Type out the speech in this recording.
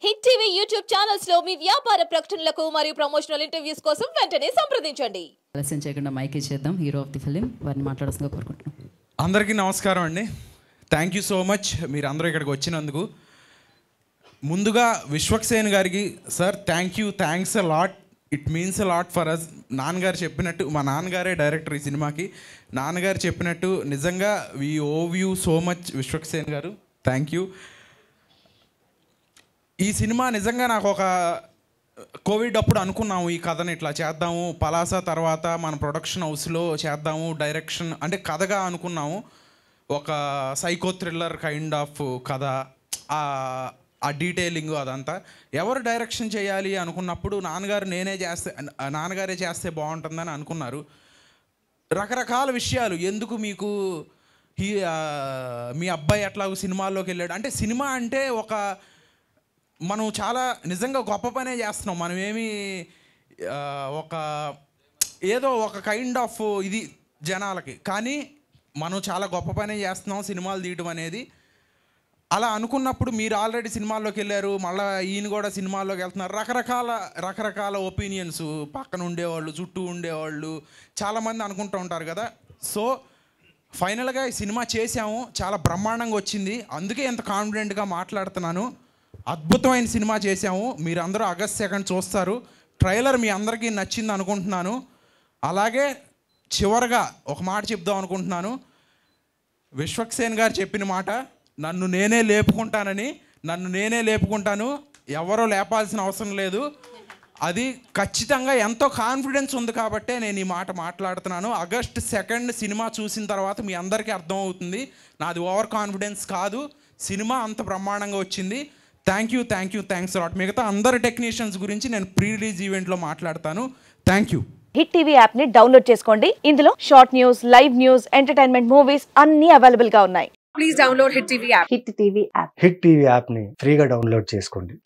Hit TV YouTube channels లో మీ వ్యాపార ప్రకటనలకు మరియు ప్రమోషనల్ ఇంటర్వ్యూస్ కోసం వెంటనే సంప్రదించండి. ఆలస్యం చేయకుండా మైక్ ఇచ్చేద్దాం. హీరో ఆఫ్ ది ఫిలిం వారిని మాట్లాడాల్సిందిగా కోరుకుంటున్నాం. అందరికీ నమస్కారం అండి. థ్యాంక్ యూ సో మచ్ మీరు అందరూ ఇక్కడికి వచ్చినందుకు. ముందుగా విశ్వక్సేన్ గారికి sir thanks a lot. It means a lot for us. నాన్నగారు చెప్పినట్టు, మా నాన్నగారే డైరెక్టర్ ఈ సినిమాకి, నాన్నగారు చెప్పినట్టు నిజంగా we owe you so much Vishwaksen garu. Thank you. ఈ సినిమా నిజంగా నాకు ఒక కోవిడ్ అప్పుడు అనుకున్నాము ఈ కథని ఇట్లా చేద్దాము, పలాస తర్వాత మన ప్రొడక్షన్ హౌస్లో చేద్దాము, డైరెక్షన్ అంటే కథగా అనుకున్నాము. ఒక సైకో థ్రిల్లర్ కైండ్ ఆఫ్ కథ, ఆ డీటెయిలింగ్ అదంతా. ఎవరు డైరెక్షన్ చేయాలి అనుకున్నప్పుడు నాన్నగారే చేస్తే బాగుంటుందని అనుకున్నారు. రకరకాల విషయాలు, ఎందుకు మీకు మీ అబ్బాయి అట్లాగూ సినిమాల్లోకి వెళ్ళాడు అంటే, సినిమా అంటే మనం చాలా నిజంగా గొప్ప పనే చేస్తున్నాం. మనం ఏదో ఒక కైండ్ ఆఫ్ ఇది జనాలకి, కానీ మనం చాలా గొప్ప పనే చేస్తున్నాం సినిమాలు తీయటం అనేది. అలా అనుకున్నప్పుడు మీరు ఆల్రెడీ సినిమాల్లోకి వెళ్ళారు, మళ్ళీ ఈయన కూడా సినిమాల్లోకి వెళ్తున్నారు. రకరకాల ఒపీనియన్స్, పక్కన ఉండేవాళ్ళు, చుట్టూ ఉండేవాళ్ళు చాలామంది అనుకుంటూ ఉంటారు కదా. సో ఫైనల్గా ఈ సినిమా చేసాము, చాలా బ్రహ్మాండంగా వచ్చింది. అందుకే ఎంత కాన్ఫిడెంట్గా మాట్లాడుతున్నాను. అద్భుతమైన సినిమా చేసాము. మీరందరూ ఆగస్ట్ 2 చూస్తారు. ట్రైలర్ మీ అందరికీ నచ్చింది అనుకుంటున్నాను. అలాగే చివరగా ఒక మాట చెప్దాం అనుకుంటున్నాను. విశ్వక్సేన్ గారు చెప్పిన మాట, నన్ను నేనే లేపుకుంటాను, ఎవరో లేపాల్సిన అవసరం లేదు. అది ఖచ్చితంగా ఎంతో కాన్ఫిడెన్స్ ఉంది కాబట్టే నేను ఈ మాట మాట్లాడుతున్నాను. ఆగస్ట్ 2 సినిమా చూసిన తర్వాత మీ అందరికీ అర్థమవుతుంది. నాది ఓవర్ కాన్ఫిడెన్స్ కాదు, సినిమా అంత బ్రహ్మాండంగా వచ్చింది. Thanks lot. మిగతా అందరు టెక్నీషియన్స్ గురించి నేను ప్రీ రిలీజ్ ఈవెంట్లో మాట్లాడతాను. Thank you. Hit TV app ని డౌన్లోడ్ చేసుకోండి. ఇందులో short news, live news, entertainment movies అన్ని అవైలబుల్ గా ఉన్నాయి. Please download hit TV app. Hit TV app hit TV app ని ఫ్రీగా డౌన్లోడ్ చేసుకోండి.